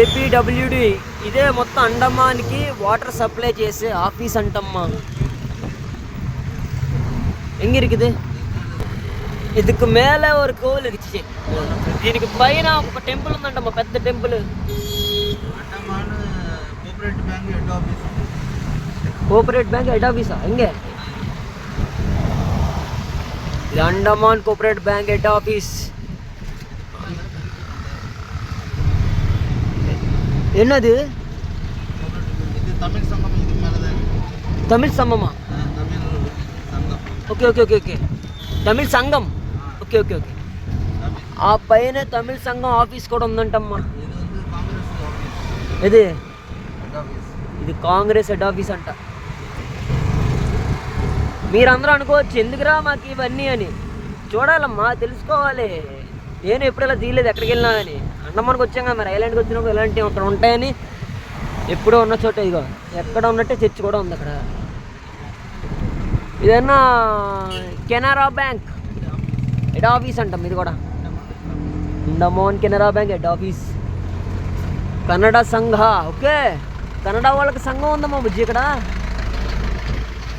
ఏపీడబ్ల్యూడి ఇదే మొత్తం అండమాన్కి water supply చేసే ఆఫీస్ అంటమ్మా. ఎங்கிరికిది ఇదికు మేలే ఒక కోవిల్ ఇచ్చి దీనికి పైన ఒక టెంపుల్ ఉందంటమ్మా, పెద్ద టెంపుల్. కోఆపరేట్ బ్యాంక్ హెడ్ ఆఫీసా ఇంకే? ఇది Andaman cooperate bank head office. ఎన్నది తమిళ సంఘమా? Okay okay okay okay Tamil సంఘం. ఓకే ఓకే ఓకే ఆ పైన తమిళ సంఘం ఆఫీస్ కూడా ఉందంటమ్మా. ఇది కాంగ్రెస్ హెడ్ ఆఫీస్ అంట. మీరందరూ అనుకోవచ్చు ఎందుకురా మాకు ఇవన్నీ అని. చూడాలమ్మా, తెలుసుకోవాలి. నేను ఎప్పుడు ఇలా తీయలేదు ఎక్కడికి వెళ్ళినా అని. అండమానికి వచ్చాం కదా, మరి ఐలాండ్కి వచ్చినప్పుడు ఇలాంటివి అక్కడ ఉంటాయని ఎప్పుడో ఉన్న చోట ఇదిగో ఎక్కడ ఉన్నట్టే చర్చ్ కూడా ఉంది అక్కడ. ఇదన్నా కెనరా బ్యాంక్ హెడ్ ఆఫీస్ అంటాం. ఇది కూడా Andaman Canara bank head office. Kannada సంఘ. ఓకే, కన్నడ వాళ్ళకి సంఘం ఉందమ్మా బుజ్జి ఇక్కడ.